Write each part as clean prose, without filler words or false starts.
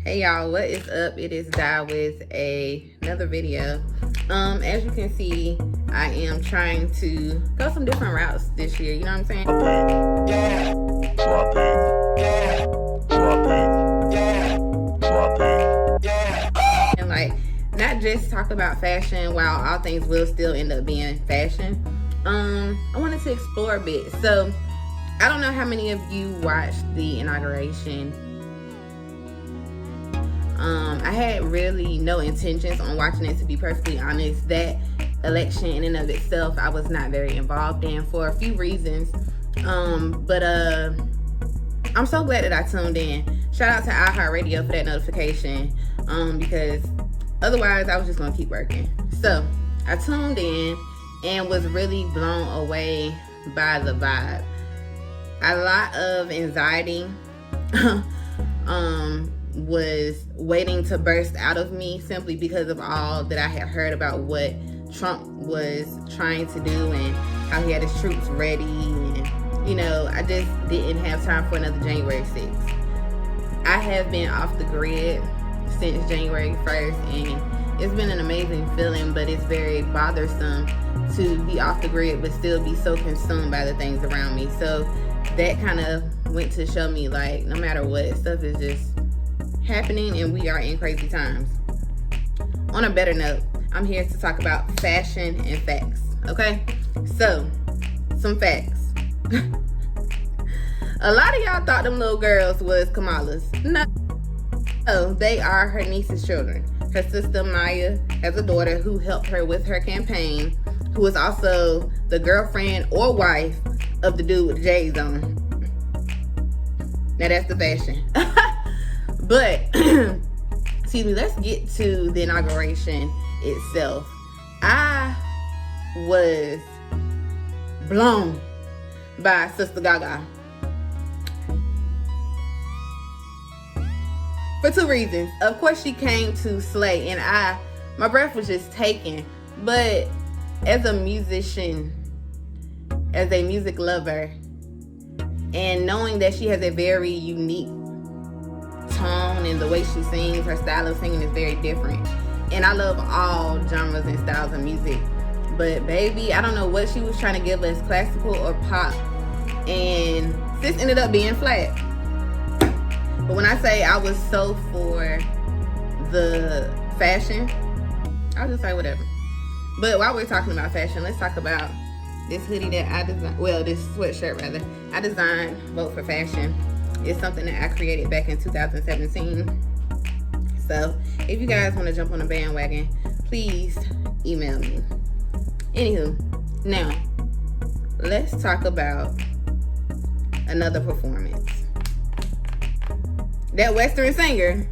Hey y'all, what is up? It is Di with another video. As you can see, I am trying to go some different routes this year, you know what I'm saying? Yeah. Drop it. Yeah. Drop it. Yeah. Drop it. Yeah. And like, not just talk about fashion while all things will still end up being fashion. I wanted to explore a bit. So, I don't know how many of you watched the inauguration. I had really no intentions on watching it, to be perfectly honest. That election in and of itself, I was not very involved in for a few reasons. But I'm so glad that I tuned in. Shout out to iHeartRadio for that notification, because otherwise I was just gonna keep working. So I tuned in and was really blown away by the vibe. A lot of anxiety was waiting to burst out of me simply because of all that I had heard about what Trump was trying to do and how he had his troops ready. And, you know, I just didn't have time for another January 6th. I have been off the grid since January 1st, and it's been an amazing feeling, but it's very bothersome to be off the grid but still be so consumed by the things around me. So that kind of went to show me, like, no matter what, stuff is just happening and we are in crazy times. On a better note, I'm here to talk about fashion and facts, okay? So, some facts. A lot of y'all thought them little girls was Kamala's. No, they are her niece's children. Her sister Maya has a daughter who helped her with her campaign, who is also the girlfriend or wife of the dude with the J's on. Now that's the fashion. But, excuse me, let's get to the inauguration itself. I was blown by Sister Gaga. For two reasons. Of course, she came to slay, and my breath was just taken. But as a musician, as a music lover, and knowing that she has a very unique tone and the way she sings, her style of singing is very different. And I love all genres and styles of music. But baby, I don't know what she was trying to give us, classical or pop. And this ended up being flat. But when I say I was so for the fashion, I'll just say whatever. But while we're talking about fashion, let's talk about this hoodie that I designed, well, this sweatshirt rather, I designed. Vote for Fashion. It's something that I created back in 2017. So if you guys want to jump on the bandwagon, please email me. Anywho, now let's talk about another performance. That Western singer,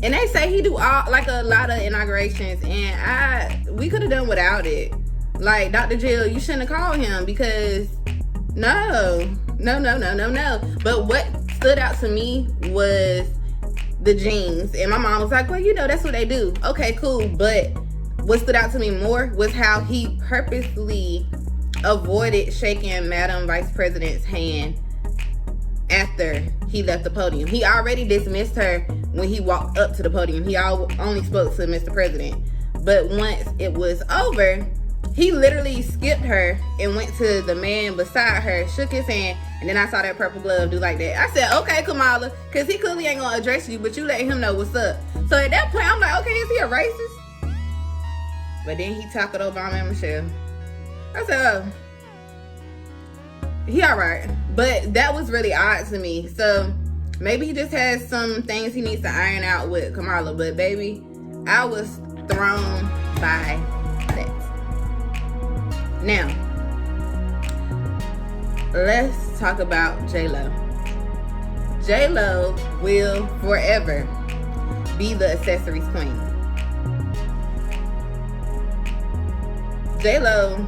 and they say he do all, like, a lot of inaugurations, and we could have done without it. Like, Dr. J.Lo, you shouldn't have called him, because no. But what stood out to me was the jeans. And my mom was like, well, you know, that's what they do. Okay, cool. But what stood out to me more was how he purposely avoided shaking Madam Vice President's hand after he left the podium. He already dismissed her when he walked up to the podium. He only spoke to Mr. President. But once it was over, he literally skipped her and went to the man beside her, shook his hand, and then I saw that purple glove do like that. I said, okay, Kamala, because he clearly ain't going to address you, but you let him know what's up. So at that point, I'm like, okay, is he a racist? But then he tackled Obama and Michelle. I said, oh, he all right. But that was really odd to me. So maybe he just has some things he needs to iron out with Kamala. But baby, I was thrown by that. Now, let's talk about J.Lo. J.Lo will forever be the accessories queen. J.Lo,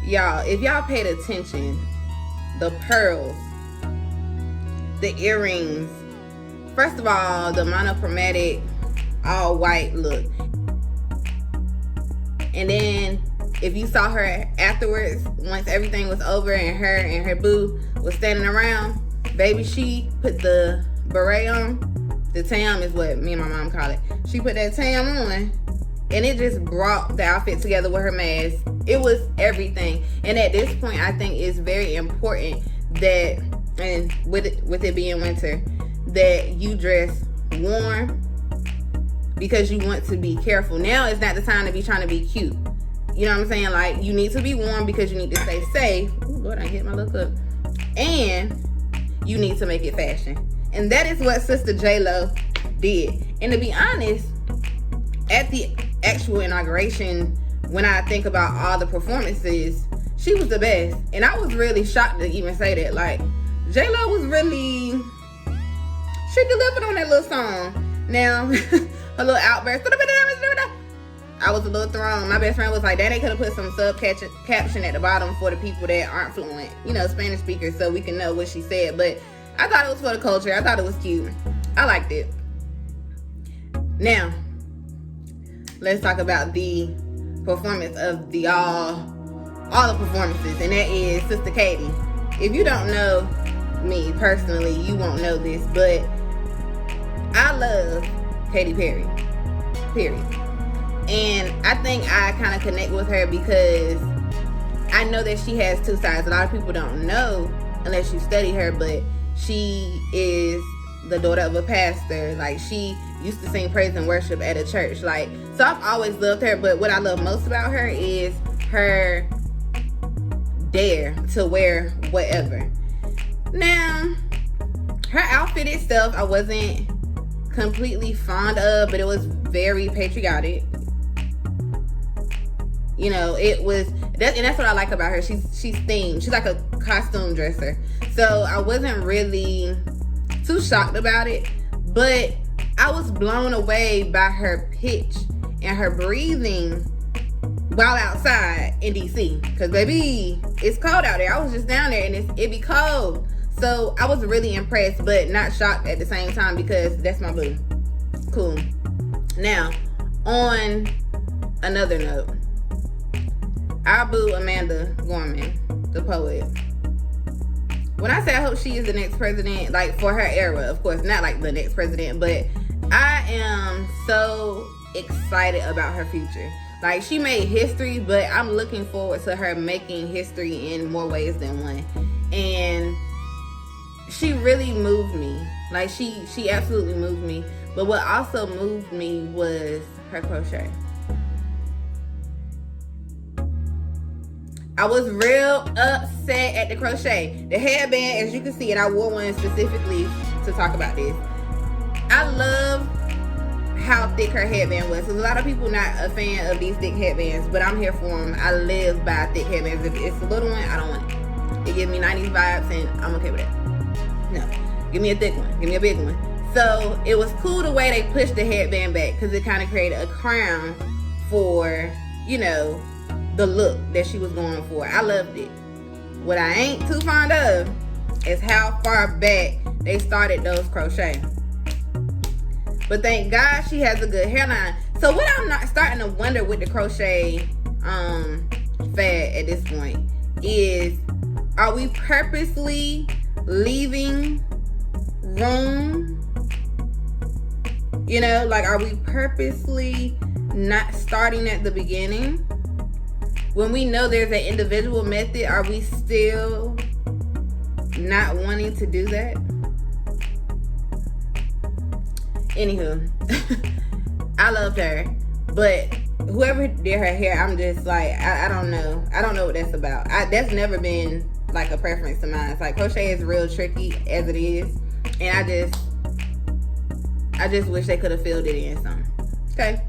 y'all, if y'all paid attention, the pearls, the earrings, first of all, the monochromatic all white look. And then if you saw her afterwards, once everything was over and her boo was standing around, baby, she put the beret on. The tam is what me and my mom call it. She put that tam on, and it just brought the outfit together with her mask. It was everything. And at this point, I think it's very important that, and with it being winter, that you dress warm because you want to be careful. Now is not the time to be trying to be cute. You know what I'm saying? Like, you need to be warm because you need to stay safe. Ooh, Lord, I hit my little cup. And you need to make it fashion. And that is what Sister J.Lo did. And to be honest, at the actual inauguration, when I think about all the performances, she was the best. And I was really shocked to even say that. Like, J.Lo was really, she delivered on that little song. Now, her little outburst, I was a little thrown. My best friend was like, Daddy could have put some caption at the bottom for the people that aren't fluent, Spanish speakers, so we can know what she said. But I thought it was for the culture. I thought it was cute. I liked it. Now, let's talk about the performance of all the performances, and that is Sister Katie. If you don't know me personally, you won't know this, but I love Katy Perry, period. And I think I kind of connect with her because I know that she has two sides. A lot of people don't know unless you study her, but she is the daughter of a pastor. Like, she used to sing praise and worship at a church. Like, so I've always loved her, but what I love most about her is her dare to wear whatever. Now, her outfit itself, I wasn't completely fond of, but it was very patriotic. It was that, and that's what I like about her. She's themed. She's like a costume dresser. So I wasn't really too shocked about it, but I was blown away by her pitch and her breathing while outside in DC. Because baby, it's cold out there. I was just down there and it be cold. So I was really impressed, but not shocked at the same time because that's my boo. Cool. Now, on another note, our boo Amanda Gorman, the poet. When I say I hope she is the next president, like for her era, of course, not like the next president, but I am so excited about her future. Like, she made history, but I'm looking forward to her making history in more ways than one. And she really moved me. Like, she absolutely moved me. But what also moved me was her crochet. I was real upset at the crochet. The headband, as you can see, and I wore one specifically to talk about this. I love how thick her headband was. Because a lot of people not a fan of these thick headbands, but I'm here for them. I live by thick headbands. If it's a little one, I don't want it. It gives me 90s vibes, and I'm okay with that. No, give me a thick one. Give me a big one. So it was cool the way they pushed the headband back, because it kind of created a crown for, the look that she was going for. I loved it. What I ain't too fond of is how far back they started those crochet. But thank God she has a good hairline. So what I'm not starting to wonder with the crochet fad at this point is, are we purposely leaving room? Are we purposely not starting at the beginning? When we know there's an individual method, are we still not wanting to do that? Anywho, I loved her, but whoever did her hair, I'm just like, I don't know. I don't know what that's about. That's never been like a preference of mine. It's like, crochet is real tricky as it is, and I just wish they could have filled it in some. Okay,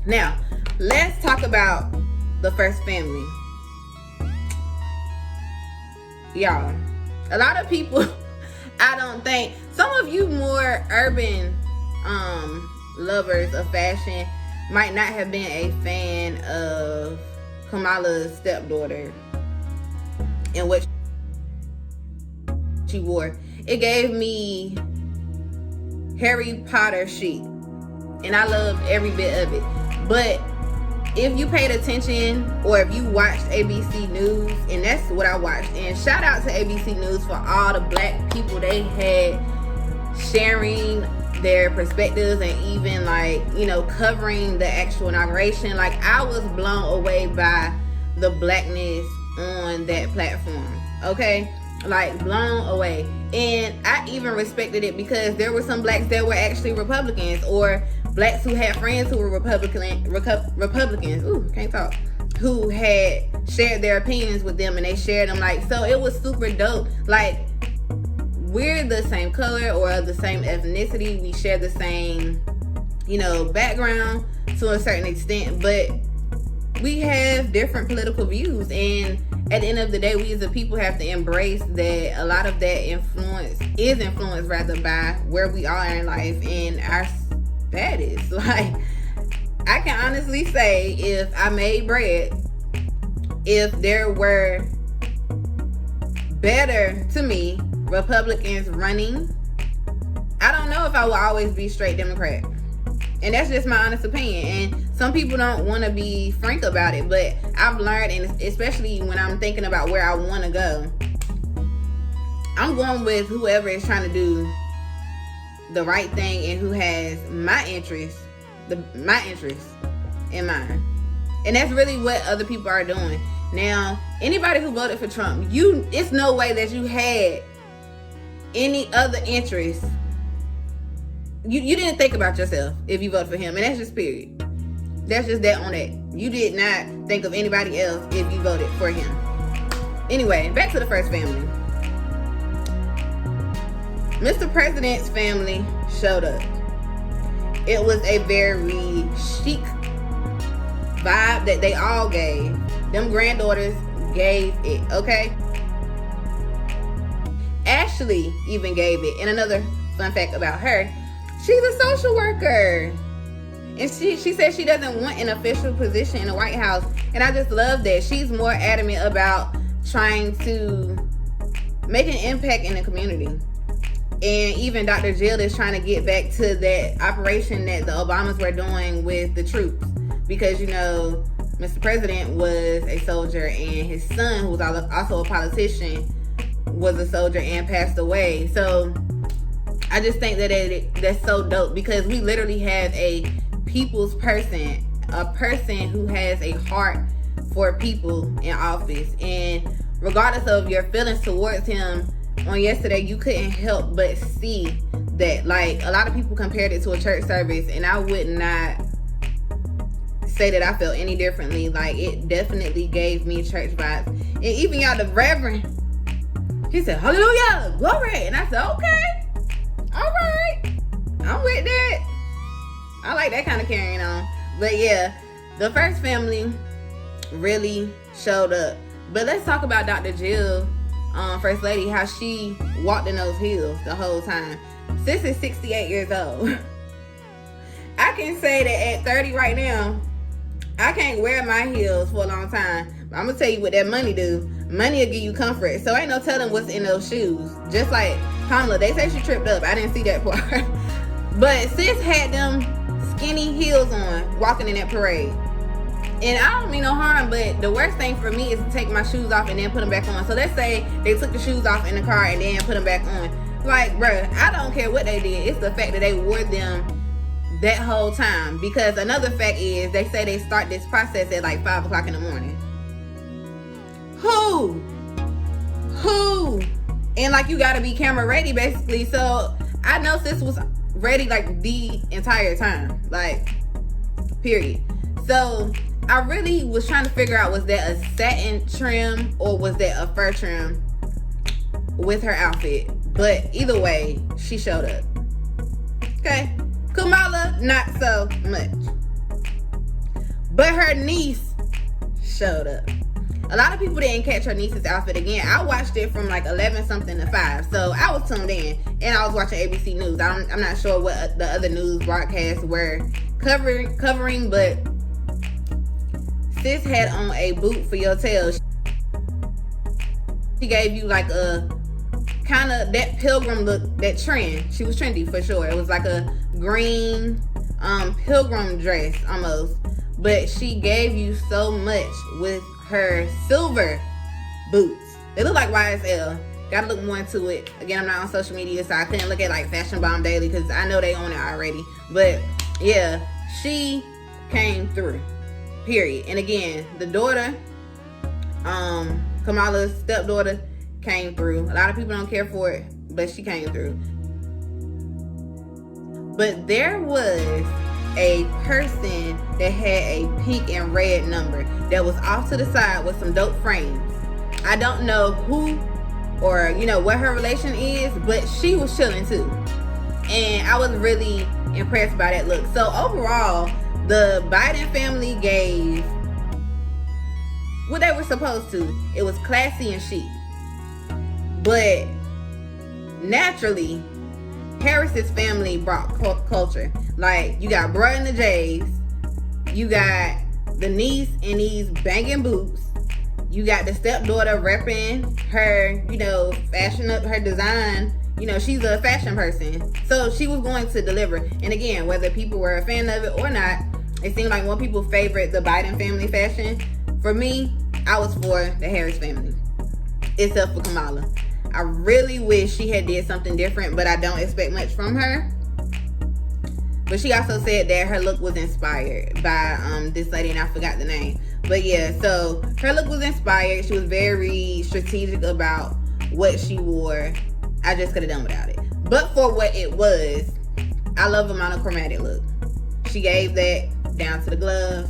now let's talk about the first family. Y'all, a lot of people, I don't think, some of you more urban lovers of fashion might not have been a fan of Kamala's stepdaughter and what she wore. It gave me Harry Potter chic, and I loved every bit of it. But if you paid attention, or if you watched ABC News, and that's what I watched, and shout out to ABC News for all the black people they had sharing their perspectives and even like, you know, covering the actual inauguration. Like, I was blown away by the blackness on that platform. Okay, like blown away. And I even respected it because there were some blacks that were actually Republicans, or blacks who had friends who were Republicans. Ooh, can't talk. Who had shared their opinions with them, and they shared them. Like, so it was super dope. Like, we're the same color or the same ethnicity. We share the same, you know, background to a certain extent, but we have different political views. And at the end of the day, we as a people have to embrace that a lot of that is influenced rather by where we are in life and our status. Like, I can honestly say, if I made bread, if there were better, to me, Republicans running, I don't know if I will always be straight Democrat. And that's just my honest opinion. And some people don't want to be frank about it, but I've learned, and especially when I'm thinking about where I want to go, I'm going with whoever is trying to do the right thing and who has my interests in mind. And that's really what other people are doing. Now, anybody who voted for Trump, it's no way that you had any other interests. You didn't think about yourself if you voted for him, and that's just period. That's just that on that. You did not think of anybody else if you voted for him. Anyway, back to the first family. Mr. President's family showed up. It was a very chic vibe that they all gave. Them granddaughters gave it, okay? Ashley even gave it. And another fun fact about her, she's a social worker. And she said she doesn't want an official position in the White House. And I just love that. She's more adamant about trying to make an impact in the community. And even Dr. Jill is trying to get back to that operation that the Obamas were doing with the troops. Because, you know, Mr. President was a soldier, and his son, who was also a politician, was a soldier and passed away. So I just think that that's so dope, because we literally have a people's person, a person who has a heart for people in office. And regardless of your feelings towards him, on yesterday, you couldn't help but see that. Like, a lot of people compared it to a church service, and I would not say that I felt any differently. Like, it definitely gave me church vibes. And even y'all, the Reverend, he said, "Hallelujah, glory," and I said, okay, all right, I'm with that. I like that kind of carrying on. But yeah, the first family really showed up. But let's talk about Dr. Jill, First Lady, how she walked in those heels the whole time. Sis is 68 years old. I can say that at 30 right now, I can't wear my heels for a long time. But I'm gonna tell you what that money do. Money will give you comfort. So ain't no telling what's in those shoes. Just like Kamala, they say she tripped up. I didn't see that part. But sis had them skinny heels on, walking in that parade. And I don't mean no harm, but the worst thing for me is to take my shoes off and then put them back on. So let's say they took the shoes off in the car and then put them back on. Like, bruh, I don't care what they did. It's the fact that they wore them that whole time. Because another fact is, they say they start this process at like 5 o'clock in the morning. Who? And like, you gotta be camera ready, basically. So I know sis was ready like the entire time. Like, period. So I really was trying to figure out, was that a satin trim or was that a fur trim with her outfit? But either way, she showed up. Okay. Kamala, not so much. But her niece showed up. A lot of people didn't catch her niece's outfit. Again, I watched it from like 11 something to 5. So I was tuned in, and I was watching ABC News. I'm not sure what the other news broadcasts were covering, but sis had on a boot for your tail. She gave you like a kind of that pilgrim look, that trend. She was trendy for sure. It was like a green pilgrim dress almost. But she gave you so much with her silver boots. They look like YSL. Gotta look more into it. Again, I'm not on social media, so I couldn't look at like Fashion Bomb Daily because I know they own it already. But yeah, she came through. Period. And again, the daughter, Kamala's stepdaughter, came through. A lot of people don't care for it, but she came through. But there was a person that had a pink and red number that was off to the side with some dope frames. I don't know who or what her relation is, but she was chilling too. And I was really impressed by that look. So overall, the Biden family gave what they were supposed to. It was classy and chic. But naturally, Harris's family brought culture. Like, you got bruh and the J's. You got the niece in these banging boots. You got the stepdaughter repping her, fashion up her design. She's a fashion person. So she was going to deliver. And again, whether people were a fan of it or not, it seemed like more people favorite the Biden family fashion. For me, I was for the Harris family, except for Kamala. I really wish she had did something different, but I don't expect much from her. But she also said that her look was inspired by this lady, and I forgot the name. But yeah, so her look was inspired. She was very strategic about what she wore. I just could have done without it. But for what it was, I love a monochromatic look. She gave that down to the gloves.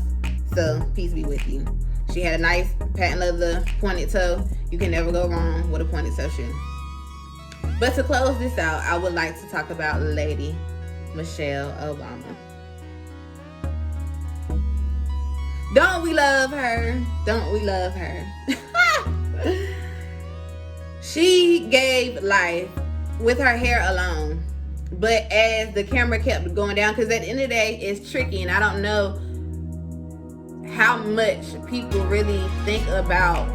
So peace be with you. She had a nice patent leather pointed toe. You can never go wrong with a pointed toe shoe. But to close this out, I would like to talk about Lady Michelle Obama. Don't we love her? Don't we love her? She gave life with her hair alone. But as the camera kept going down, because at the end of the day, it's tricky, and I don't know how much people really think about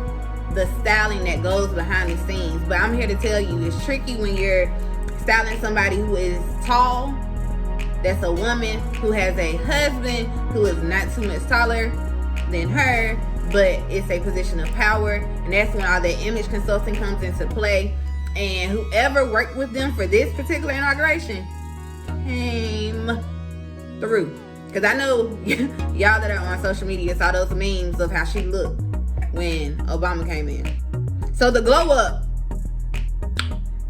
the styling that goes behind the scenes. But I'm here to tell you, it's tricky when you're styling somebody who is tall, that's a woman who has a husband who is not too much taller than her, but it's a position of power. And that's when all that image consulting comes into play. And whoever worked with them for this particular inauguration came through. Because I know y'all that are on social media saw those memes of how she looked when Obama came in. So the glow up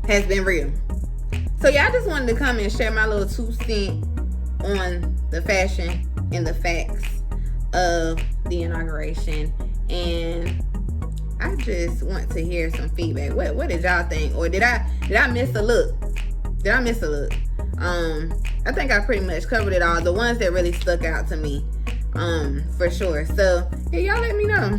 has been real. So yeah, I just wanted to come and share my little 2 cents on the fashion and the facts of the inauguration. And I just want to hear some feedback. What did y'all think? Or did I miss a look? Did I miss a look? I think I pretty much covered it all. The ones that really stuck out to me, for sure. So yeah, y'all let me know.